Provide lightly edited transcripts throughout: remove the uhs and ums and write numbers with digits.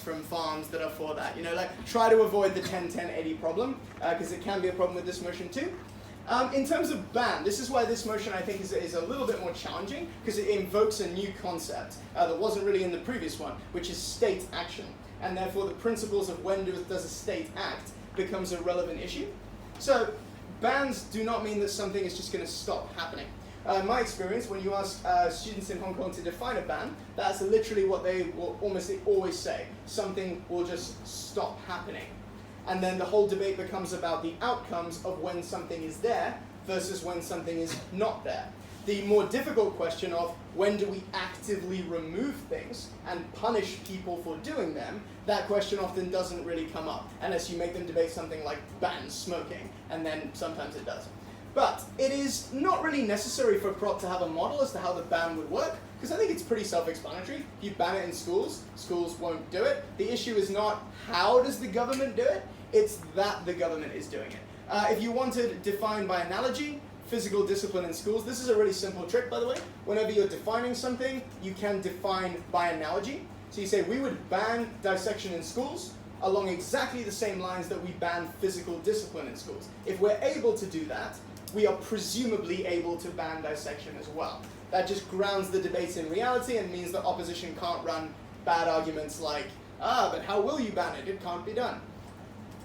from farms that are for that. You know, like try to avoid the 10-10-80 problem, because it can be a problem with this motion too. In terms of ban, this is why this motion I think is a little bit more challenging, because it invokes a new concept that wasn't really in the previous one, which is state action. And therefore the principles of when does a state act becomes a relevant issue. So bans do not mean that something is just going to stop happening. In my experience, when you ask students in Hong Kong to define a ban, that's literally what they will almost always say. Something will just stop happening. And then the whole debate becomes about the outcomes of when something is there versus when something is not there. The more difficult question of when do we actively remove things and punish people for doing them, that question often doesn't really come up unless you make them debate something like ban smoking, and then sometimes it does. But it is not really necessary for Prop to have a model as to how the ban would work, because I think it's pretty self-explanatory. If you ban it in schools, schools won't do it. The issue is not how does the government do it, it's that the government is doing it. If you want to define by analogy, physical discipline in schools, this is a really simple trick, by the way. Whenever you're defining something, you can define by analogy. So you say, we would ban dissection in schools along exactly the same lines that we ban physical discipline in schools. If we're able to do that, we are presumably able to ban dissection as well. That just grounds the debates in reality and means that opposition can't run bad arguments like, but how will you ban it? It can't be done.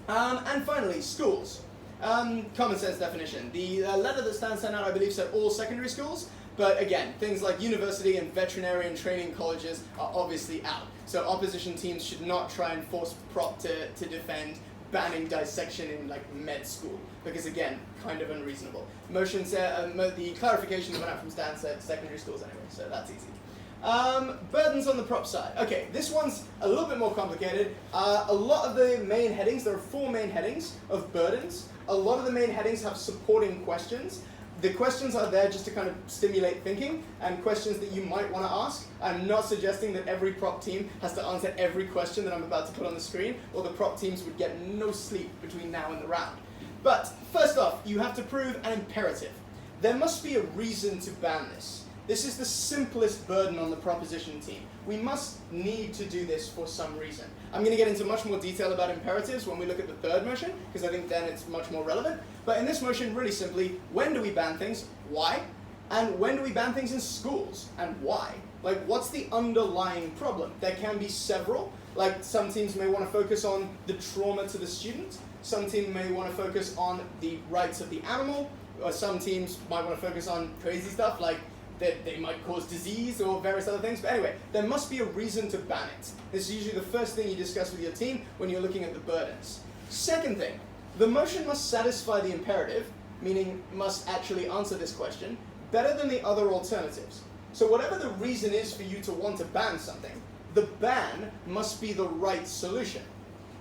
And finally, schools. Common sense definition. The letter that Stan sent out, I believe, said all secondary schools, but again, things like university and veterinarian training colleges are obviously out. So opposition teams should not try and force Prop to defend banning dissection in like med school, because again, kind of unreasonable. Motion said, the clarification that went out from Stan said secondary schools anyway, so that's easy. Burdens on the Prop side. Okay, this one's a little bit more complicated. A lot of the main headings, there are 4 main headings of burdens. A lot of the main headings have supporting questions. The questions are there just to kind of stimulate thinking and questions that you might want to ask. I'm not suggesting that every Prop team has to answer every question that I'm about to put on the screen, or the Prop teams would get no sleep between now and the round. But first off, you have to prove an imperative. There must be a reason to ban this. This is the simplest burden on the proposition team. We must need to do this for some reason. I'm going to get into much more detail about imperatives when we look at the third motion, because I think then it's much more relevant. But in this motion, really simply, when do we ban things? Why? And when do we ban things in schools? And why? Like, what's the underlying problem? There can be several. Like, some teams may want to focus on the trauma to the student. Some teams may want to focus on the rights of the animal. Or some teams might want to focus on crazy stuff like that they might cause disease or various other things. But anyway, there must be a reason to ban it. This is usually the first thing you discuss with your team when you're looking at the burdens. Second thing, the motion must satisfy the imperative, meaning must actually answer this question, better than the other alternatives. So whatever the reason is for you to want to ban something, the ban must be the right solution.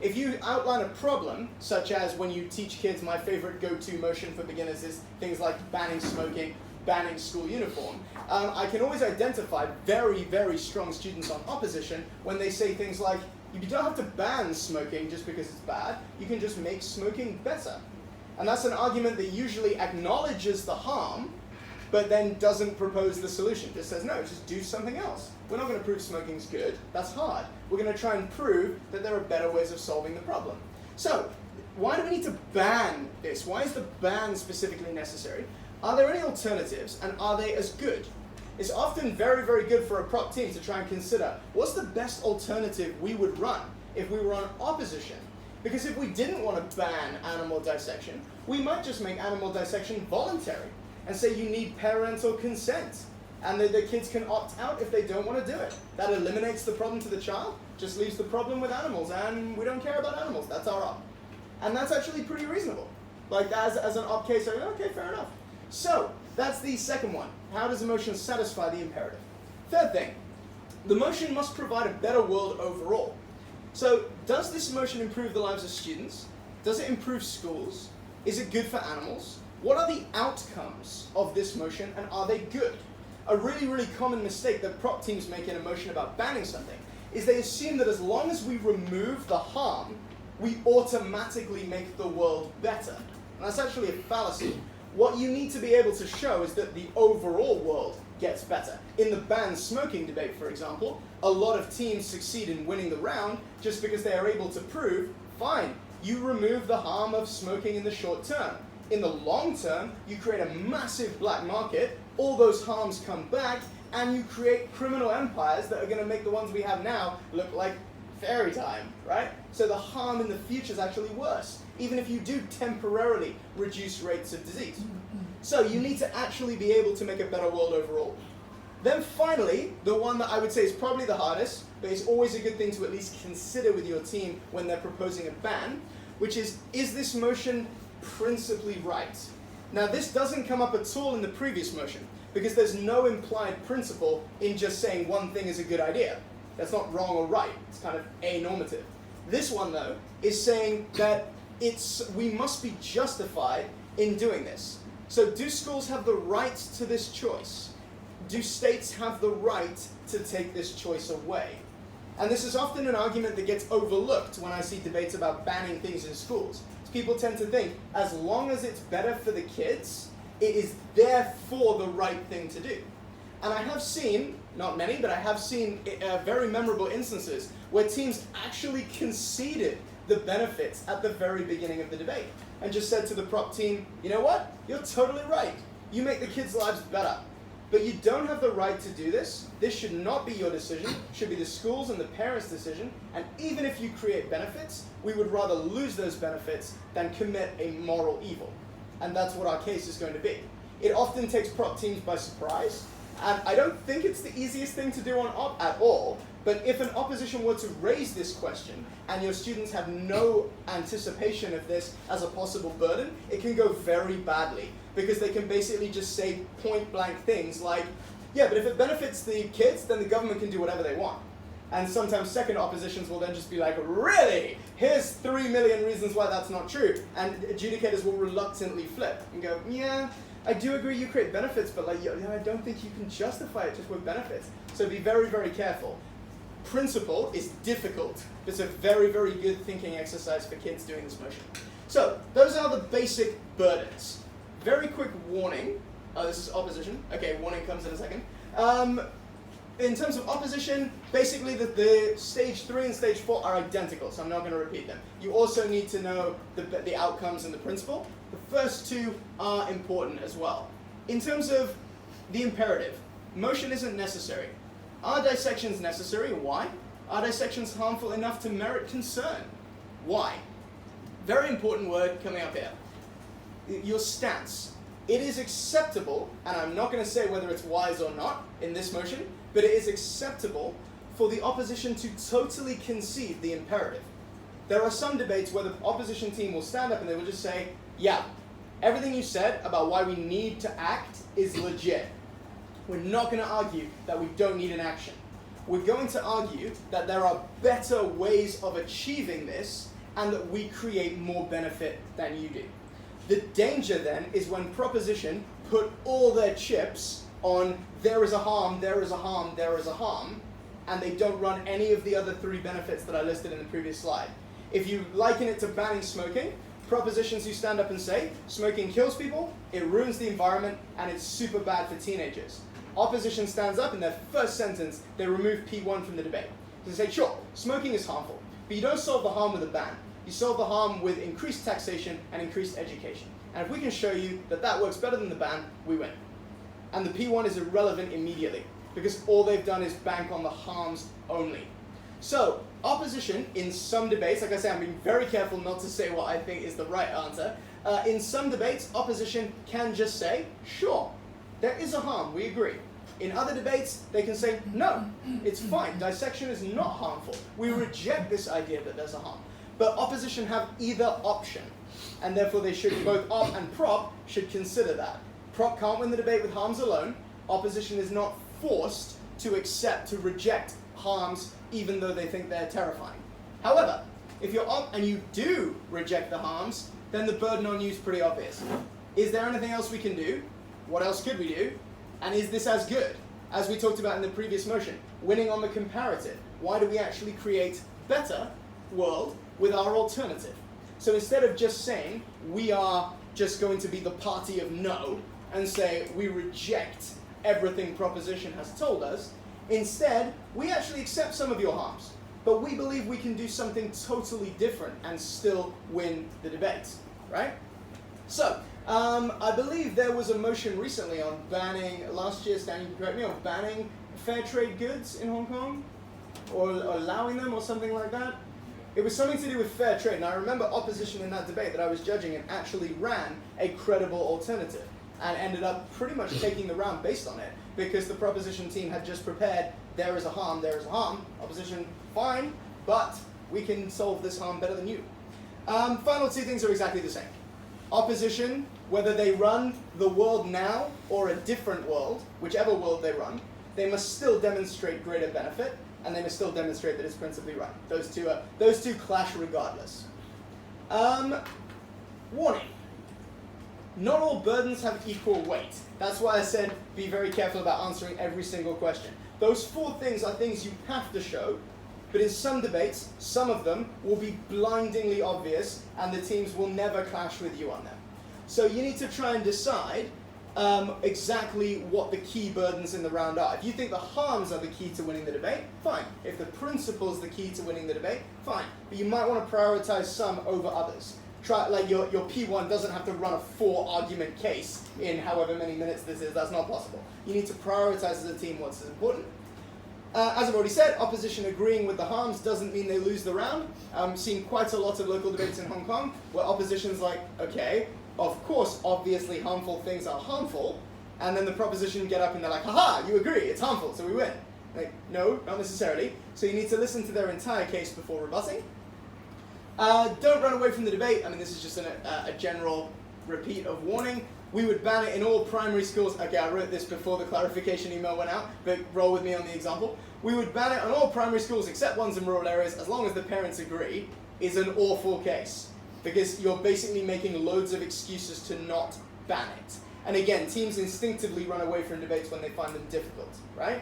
If you outline a problem, such as when you teach kids, my favorite go-to motion for beginners is things like banning smoking, banning school uniform, I can always identify very, very strong students on opposition when they say things like, you don't have to ban smoking just because it's bad, you can just make smoking better. And that's an argument that usually acknowledges the harm, but then doesn't propose the solution. Just says, no, just do something else. We're not going to prove smoking's good, that's hard. We're going to try and prove that there are better ways of solving the problem. So, why do we need to ban this? Why is the ban specifically necessary? Are there any alternatives, and are they as good? It's often very, very good for a Prop team to try and consider, what's the best alternative we would run if we were on opposition? Because if we didn't want to ban animal dissection, we might just make animal dissection voluntary and say you need parental consent, and the kids can opt out if they don't want to do it. That eliminates the problem to the child, just leaves the problem with animals, and we don't care about animals, that's our op. And that's actually pretty reasonable. Like, as an op case, I go, okay, fair enough. So, that's the second one. How does the motion satisfy the imperative? Third thing, the motion must provide a better world overall. So, does this motion improve the lives of students? Does it improve schools? Is it good for animals? What are the outcomes of this motion, and are they good? A really, really common mistake that Prop teams make in a motion about banning something is they assume that as long as we remove the harm, we automatically make the world better. And that's actually a fallacy. What you need to be able to show is that the overall world gets better. In the ban smoking debate, for example, a lot of teams succeed in winning the round just because they are able to prove, fine, you remove the harm of smoking in the short term. In the long term, you create a massive black market, all those harms come back, and you create criminal empires that are going to make the ones we have now look like fairy time, right? So the harm in the future is actually worse, even if you do temporarily reduce rates of disease. So you need to actually be able to make a better world overall. Then finally, the one that I would say is probably the hardest, but it's always a good thing to at least consider with your team when they're proposing a ban, which is this motion principally right? Now this doesn't come up at all in the previous motion, because there's no implied principle in just saying one thing is a good idea. That's not wrong or right, it's kind of anormative. This one though, is saying that we must be justified in doing this. So do schools have the right to this choice? Do states have the right to take this choice away? And this is often an argument that gets overlooked when I see debates about banning things in schools. People tend to think, as long as it's better for the kids, it is therefore the right thing to do. And I have seen, not many, but I have seen very memorable instances where teams actually conceded the benefits at the very beginning of the debate and just said to the prop team, you know what, you're totally right. You make the kids' lives better. But you don't have the right to do this. This should not be your decision. It should be the school's and the parents' decision. And even if you create benefits, we would rather lose those benefits than commit a moral evil. And that's what our case is going to be. It often takes prop teams by surprise. And I don't think it's the easiest thing to do at all. But if an opposition were to raise this question and your students have no anticipation of this as a possible burden, it can go very badly. Because they can basically just say point blank things like, yeah, but if it benefits the kids, then the government can do whatever they want. And sometimes second oppositions will then just be like, really? Here's 3 million reasons why that's not true. And adjudicators will reluctantly flip and go, yeah, I do agree you create benefits, but like, I don't think you can justify it just with benefits. So be very, very careful. Principle is difficult. It's a very, very good thinking exercise for kids doing this motion. So those are the basic burdens. Very quick warning. This is opposition. Okay, warning comes in a second. In terms of opposition, basically the stage 3 and stage 4 are identical, so I'm not going to repeat them. You also need to know the outcomes and the principle. The first two are important as well. In terms of the imperative, motion isn't necessary. Are dissections necessary? Why? Are dissections harmful enough to merit concern? Why? Very important word coming up here. Your stance. It is acceptable, and I'm not going to say whether it's wise or not in this motion, but it is acceptable for the opposition to totally concede the imperative. There are some debates where the opposition team will stand up and they will just say, yeah, everything you said about why we need to act is legit. We're not going to argue that we don't need an action. We're going to argue that there are better ways of achieving this and that we create more benefit than you do. The danger then is when proposition put all their chips on there is a harm, there is a harm, there is a harm, and they don't run any of the other 3 benefits that I listed in the previous slide. If you liken it to banning smoking, propositions who stand up and say smoking kills people, it ruins the environment, and it's super bad for teenagers. Opposition stands up in their first sentence, they remove P1 from the debate. They say, sure, smoking is harmful, but you don't solve the harm with a ban. You solve the harm with increased taxation and increased education. And if we can show you that that works better than the ban, we win. And the P1 is irrelevant immediately, because all they've done is bank on the harms only. So, opposition in some debates, like I say, I'm being very careful not to say what I think is the right answer. In some debates, opposition can just say, sure, there is a harm, we agree. In other debates, they can say, no, it's fine, dissection is not harmful. We reject this idea that there's a harm. But opposition have either option, and therefore they should, both op and prop should consider that. Prop can't win the debate with harms alone. Opposition is not forced to accept, to reject harms, even though they think they're terrifying. However, if you're op and you do reject the harms, then the burden on you is pretty obvious. Is there anything else we can do? What else could we do? And is this as good? As we talked about in the previous motion, winning on the comparative. Why do we actually create better world with our alternative? So instead of just saying we are just going to be the party of no and say we reject everything proposition has told us. Instead, we actually accept some of your harms, but we believe we can do something totally different and still win the debate, right? So, I believe there was a motion recently on banning, last year, Stan, you can correct me, on banning fair trade goods in Hong Kong, or allowing them, or something like that. It was something to do with fair trade, and I remember opposition in that debate that I was judging and actually ran a credible alternative, and ended up pretty much taking the round based on it, because the proposition team had just prepared, there is a harm, opposition, fine, but we can solve this harm better than you. Final two things are exactly the same. Opposition, whether they run the world now or a different world, whichever world they run, they must still demonstrate greater benefit, and they must still demonstrate that it's principally right. Those two clash regardless. Warning. Not all burdens have equal weight. That's why I said be very careful about answering every single question. Those four things are things you have to show, but in some debates, some of them will be blindingly obvious, and the teams will never clash with you on them. So you need to try and decide exactly what the key burdens in the round are. If you think the harms are the key to winning the debate, fine. If the principle's the key to winning the debate, fine. But you might want to prioritize some over others. Try, like your P1 doesn't have to run a 4-argument case in however many minutes this is. That's not possible. You need to prioritize as a team what's important. As I've already said, opposition agreeing with the harms doesn't mean they lose the round. I'm seeing quite a lot of local debates in Hong Kong where opposition's like, okay, of course, obviously harmful things are harmful, and then the proposition get up and they're like, haha, you agree, it's harmful, so we win. Like, no, not necessarily. So you need to listen to their entire case before rebutting. Don't run away from the debate. I mean, this is just a general repeat of warning. We would ban it in all primary schools. Okay, I wrote this before the clarification email went out, but roll with me on the example. We would ban it on all primary schools except ones in rural areas as long as the parents agree is an awful case. Because you're basically making loads of excuses to not ban it. And again, teams instinctively run away from debates when they find them difficult, right?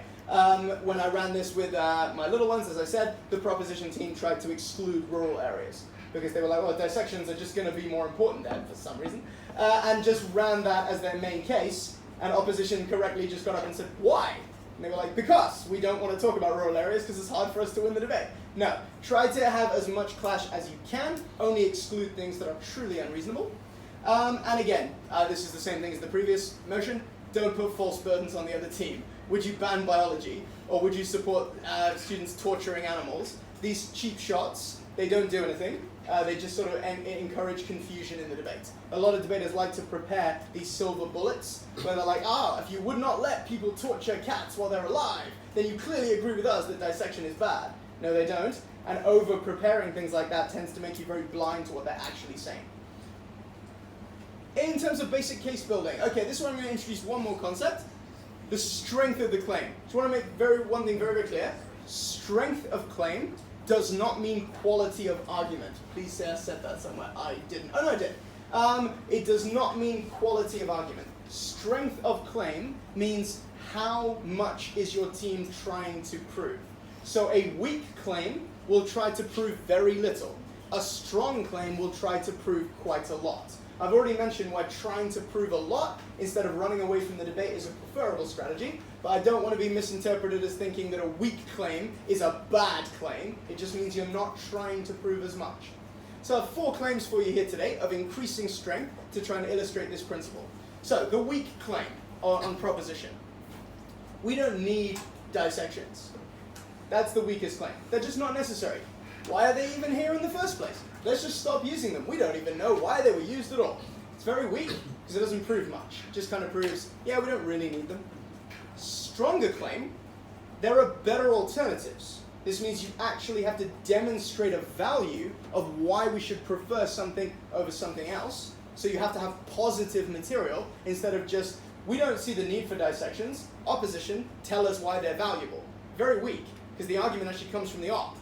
When I ran this with my little ones, as I said, the proposition team tried to exclude rural areas because they were like, well, dissections are just going to be more important then for some reason, and just ran that as their main case, and opposition correctly just got up and said, why? And they were like, because we don't want to talk about rural areas because it's hard for us to win the debate. No, try to have as much clash as you can, only exclude things that are truly unreasonable. And again, this is the same thing as the previous motion, don't put false burdens on the other team. Would you ban biology, or would you support students torturing animals? These cheap shots, they don't do anything. They just sort of encourage confusion in the debate. A lot of debaters like to prepare these silver bullets, where they're like, if you would not let people torture cats while they're alive, then you clearly agree with us that dissection is bad. No, they don't. And over-preparing things like that tends to make you very blind to what they're actually saying. In terms of basic case building, okay, this is where I'm going to introduce one more concept, the strength of the claim. Just want to make one thing very, very clear. Strength of claim does not mean quality of argument. Please say I said that somewhere. I didn't. Oh, no, I did. It does not mean quality of argument. Strength of claim means how much is your team trying to prove. So a weak claim will try to prove very little. A strong claim will try to prove quite a lot. I've already mentioned why trying to prove a lot instead of running away from the debate is a preferable strategy, but I don't want to be misinterpreted as thinking that a weak claim is a bad claim. It just means you're not trying to prove as much. So I have 4 claims for you here today of increasing strength to try and illustrate this principle. So the weak claim on proposition. We don't need dissections. That's the weakest claim. They're just not necessary. Why are they even here in the first place? Let's just stop using them. We don't even know why they were used at all. It's very weak because it doesn't prove much. It just kind of proves, yeah, we don't really need them. Stronger claim, there are better alternatives. This means you actually have to demonstrate a value of why we should prefer something over something else. So you have to have positive material instead of just, we don't see the need for dissections. Opposition, tell us why they're valuable. Very weak, because the argument actually comes from the op.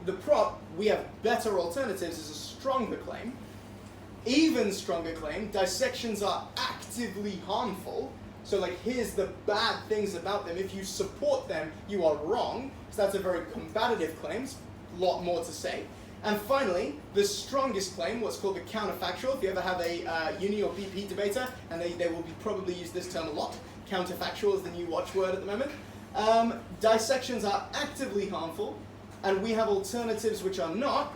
The prop, we have better alternatives, is a stronger claim. Even stronger claim, dissections are actively harmful. So like, here's the bad things about them. If you support them, you are wrong. So that's a very combative claim. A lot more to say. And finally, the strongest claim, what's called the counterfactual. If you ever have a uni or BP debater, and they will probably use this term a lot. counterfactual is the new watchword at the moment. Dissections are actively harmful, and we have alternatives which are not,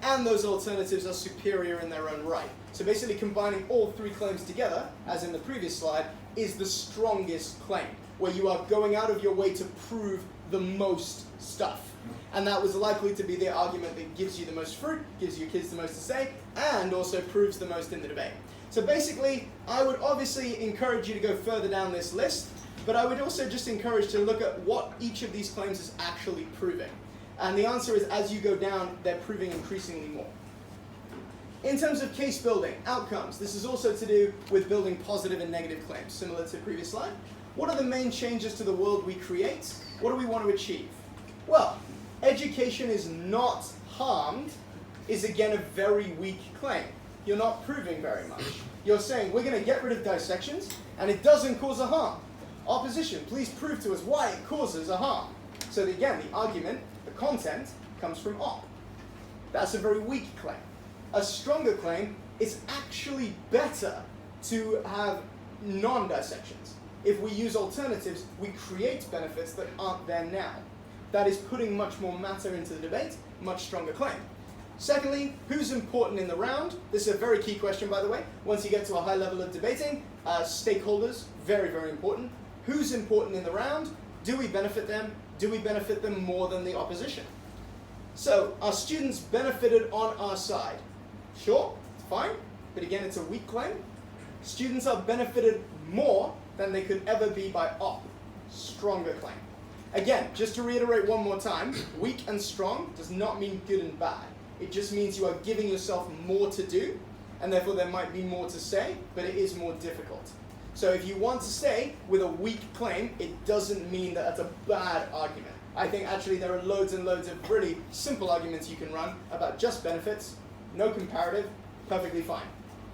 and those alternatives are superior in their own right. So basically combining all three claims together, as in the previous slide, is the strongest claim, where you are going out of your way to prove the most stuff. And that was likely to be the argument that gives you the most fruit, gives your kids the most to say, and also proves the most in the debate. So basically, I would obviously encourage you to go further down this list, but I would also just encourage to look at what each of these claims is actually proving. And the answer is, as you go down, they're proving increasingly more. In terms of case building, outcomes, this is also to do with building positive and negative claims, similar to the previous slide. What are the main changes to the world we create? What do we want to achieve? Well, education is not harmed is again a very weak claim. You're not proving very much. You're saying we're going to get rid of dissections and it doesn't cause a harm. Opposition, please prove to us why it causes a harm. So again, the argument, the content, comes from op. That's a very weak claim. A stronger claim is actually better to have non-dissections. If we use alternatives, we create benefits that aren't there now. That is putting much more matter into the debate, much stronger claim. Secondly, who's important in the round? This is a very key question, by the way. Once you get to a high level of debating, stakeholders, very, very important. Who's important in the round? Do we benefit them? Do we benefit them more than the opposition? So, are students benefited on our side? Sure, fine, but again, it's a weak claim. Students are benefited more than they could ever be by op. Stronger claim. Again, just to reiterate one more time, weak and strong does not mean good and bad. It just means you are giving yourself more to do, and therefore there might be more to say, but it is more difficult. So if you want to stay with a weak claim, it doesn't mean that that's a bad argument. I think actually there are loads and loads of really simple arguments you can run about just benefits, no comparative, perfectly fine.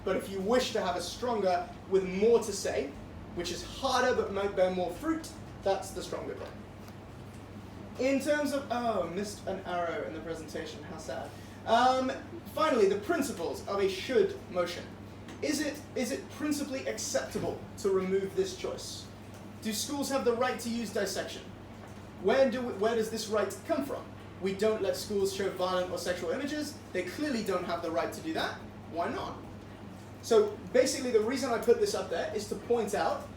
But if you wish to have a stronger with more to say, which is harder but might bear more fruit, that's the stronger claim. In terms of, missed an arrow in the presentation, how sad. Finally, the principles of a should motion. Is it principally acceptable to remove this choice? Do schools have the right to use dissection? Where does this right come from? We don't let schools show violent or sexual images. They clearly don't have the right to do that. Why not? So basically the reason I put this up there is to point out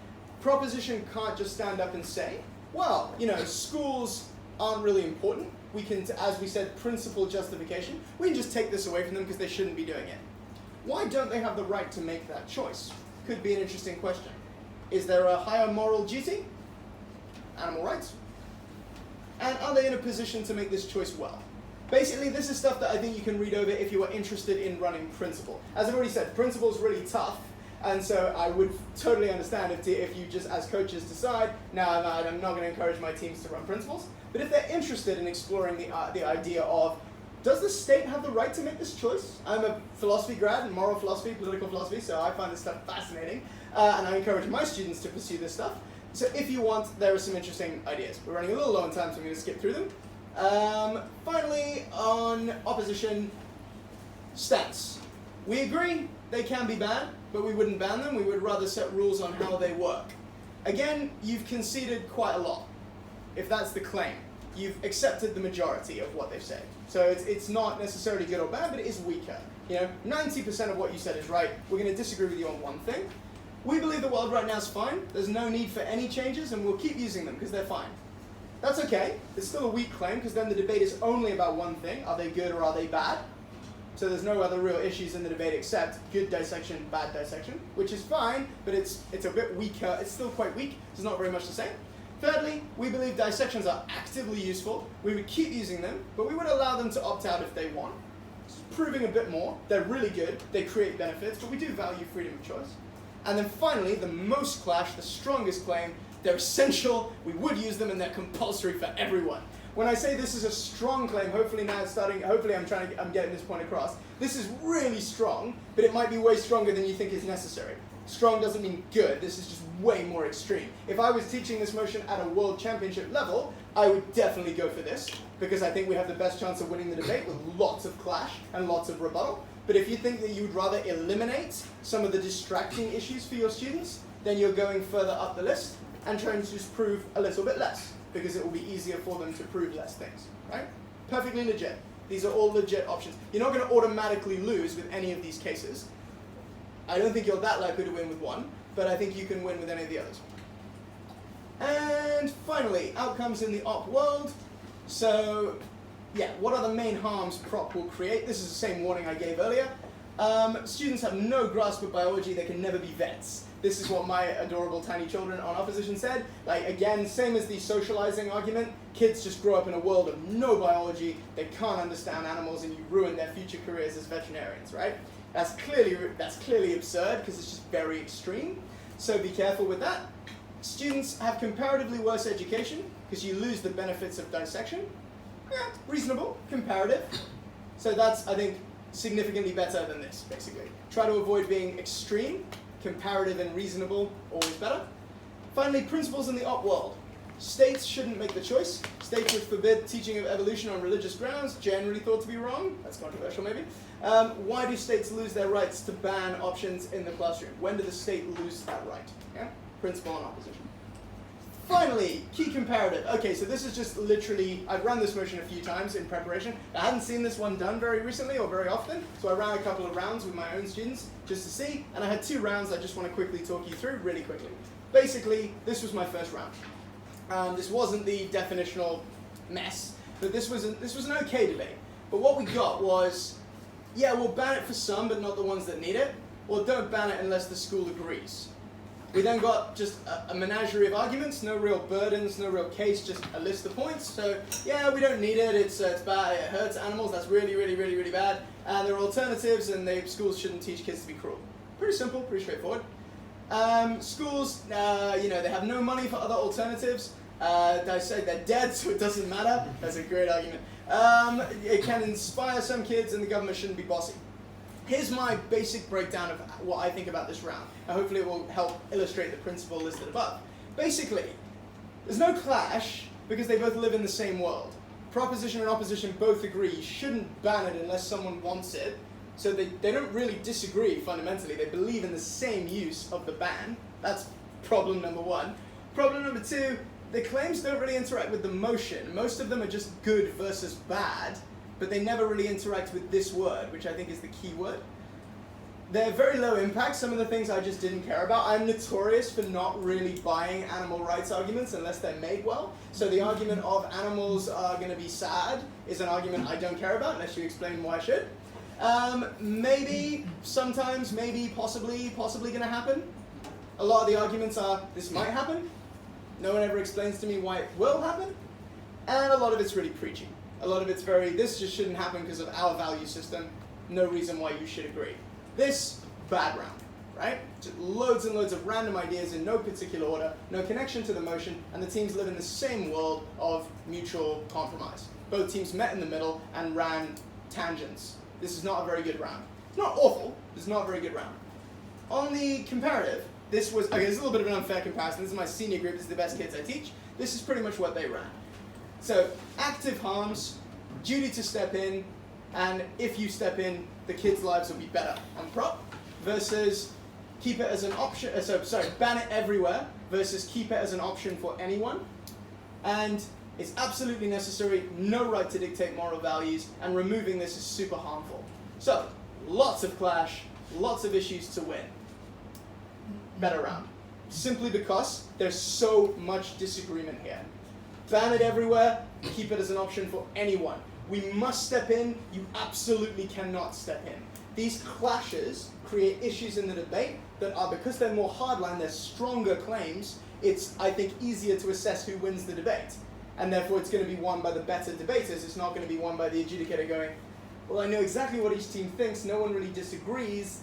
proposition can't just stand up and say, well, schools aren't really important. We can, as we said, principle justification. We can just take this away from them because they shouldn't be doing it. Why don't they have the right to make that choice? Could be an interesting question. Is there a higher moral duty? Animal rights. And are they in a position to make this choice well? Basically, this is stuff that I think you can read over if you are interested in running principle. As I've already said, principle is really tough, and so I would totally understand if you just, as coaches, decide, no, I'm not going to encourage my teams to run principles. But if they're interested in exploring the idea of, does the state have the right to make this choice? I'm a philosophy grad, moral philosophy, political philosophy, so I find this stuff fascinating, and I encourage my students to pursue this stuff. So if you want, there are some interesting ideas. We're running a little low on time, so I'm going to skip through them. Finally, on opposition stance. We agree they can be banned, but we wouldn't ban them. We would rather set rules on how they work. Again, you've conceded quite a lot, if that's the claim. You've accepted the majority of what they've said. So it's not necessarily good or bad, but it is weaker. 90% of what you said is right. We're going to disagree with you on one thing. We believe the world right now is fine. There's no need for any changes, and we'll keep using them because they're fine. That's okay. It's still a weak claim because then the debate is only about one thing. Are they good or are they bad? So there's no other real issues in the debate except good dissection, bad dissection, which is fine, but it's a bit weaker. It's still quite weak. There's not very much to say. Thirdly, we believe dissections are actively useful. We would keep using them, but we would allow them to opt out if they want. It's proving a bit more. They're really good. They create benefits, but we do value freedom of choice. And then finally, the most clash, the strongest claim, they're essential, we would use them, and they're compulsory for everyone. When I say this is a strong claim, hopefully I'm getting this point across. This is really strong, but it might be way stronger than you think is necessary. Strong doesn't mean good, this is just way more extreme. If I was teaching this motion at a world championship level, I would definitely go for this, because I think we have the best chance of winning the debate with lots of clash and lots of rebuttal. But if you think that you'd rather eliminate some of the distracting issues for your students, then you're going further up the list and trying to just prove a little bit less, because it will be easier for them to prove less things, right? Perfectly legit. These are all legit options. You're not going to automatically lose with any of these cases. I don't think you're that likely to win with one, but I think you can win with any of the others. And finally, outcomes in the op world. So, yeah, what are the main harms prop will create? This is the same warning I gave earlier. Students have no grasp of biology, they can never be vets. This is what my adorable tiny children on opposition said. Like, again, same as the socializing argument, kids just grow up in a world of no biology, they can't understand animals, and you ruin their future careers as veterinarians, right? That's clearly absurd, because it's just very extreme. So be careful with that. Students have comparatively worse education, because you lose the benefits of dissection. Yeah, reasonable, comparative. So that's, I think, significantly better than this, basically. Try to avoid being extreme. Comparative and reasonable, always better. Finally, principles in the op world. States shouldn't make the choice. States would forbid teaching of evolution on religious grounds, generally thought to be wrong. That's controversial, maybe. Why do states lose their rights to ban options in the classroom? When did the state lose that right? Yeah? Principle and opposition. Finally, key comparative. Okay, so this is just literally, I've run this motion a few times in preparation. I hadn't seen this one done very recently or very often, so I ran a couple of rounds with my own students just to see, and I had 2 rounds I just want to quickly talk you through really quickly. Basically, this was my first round. This wasn't the definitional mess, but this was an okay debate. But what we got was, yeah, we'll ban it for some, but not the ones that need it, or don't ban it unless the school agrees. We then got just a menagerie of arguments, no real burdens, no real case, just a list of points. So, yeah, we don't need it, it's bad, it hurts animals, that's really, really, really, really bad. And there are alternatives, and schools shouldn't teach kids to be cruel. Pretty simple, pretty straightforward. Schools, you know, they have no money for other alternatives. I say they're dead, so it doesn't matter. That's a great argument. It can inspire some kids, and the government shouldn't be bossy. Here's my basic breakdown of what I think about this round, and hopefully it will help illustrate the principle listed above. Basically, there's no clash because they both live in the same world. Proposition and opposition both agree you shouldn't ban it unless someone wants it, so they don't really disagree fundamentally. They believe in the same use of the ban. That's problem number 1. Problem number 2, the claims don't really interact with the motion. Most of them are just good versus bad, but they never really interact with this word, which I think is the key word. They're very low impact, some of the things I just didn't care about. I'm notorious for not really buying animal rights arguments unless they're made well. So the argument of animals are going to be sad is an argument I don't care about unless you explain why I should. Maybe, sometimes, maybe, possibly going to happen. A lot of the arguments are, this might happen. No one ever explains to me why it will happen. And a lot of it's really preachy. A lot of it's very, this just shouldn't happen because of our value system. No reason why you should agree. This, bad round, right? Just loads and loads of random ideas in no particular order, no connection to the motion, and the teams live in the same world of mutual compromise. Both teams met in the middle and ran tangents. This is not a very good round. It's not awful, it's not a very good round. On the comparative, this was, okay, this is a little bit of an unfair comparison. This is my senior group, this is the best kids I teach. This is pretty much what they ran. So, active harms, duty to step in, and if you step in, the kids' lives will be better on prop, versus keep it as an option, ban it everywhere, versus keep it as an option for anyone. And it's absolutely necessary, no right to dictate moral values, and removing this is super harmful. So, lots of clash, lots of issues to win. Better round. Simply because there's so much disagreement here. Ban it everywhere, keep it as an option for anyone. We must step in, you absolutely cannot step in. These clashes create issues in the debate that are, because they're more hardline, they're stronger claims, it's, I think, easier to assess who wins the debate. And therefore it's going to be won by the better debaters, it's not going to be won by the adjudicator going, well, I know exactly what each team thinks, no one really disagrees,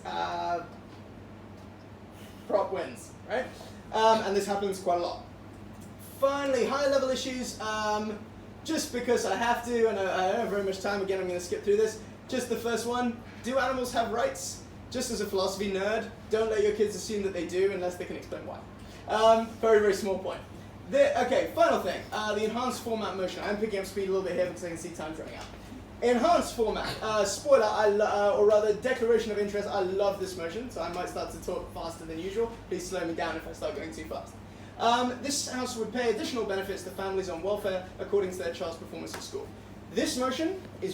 prop wins, right? And this happens quite a lot. Finally, higher level issues, just because I have to, and I don't have very much time, again I'm going to skip through this. Just the first one, do animals have rights? Just as a philosophy nerd, don't let your kids assume that they do unless they can explain why. Very, very small point. Okay, final thing, the enhanced format motion. I'm picking up speed a little bit here because I can see time's running out. Enhanced format. Spoiler, or rather declaration of interest. I love this motion, so I might start to talk faster than usual. Please slow me down if I start going too fast. This house would pay additional benefits to families on welfare according to their child's performance at school. This motion is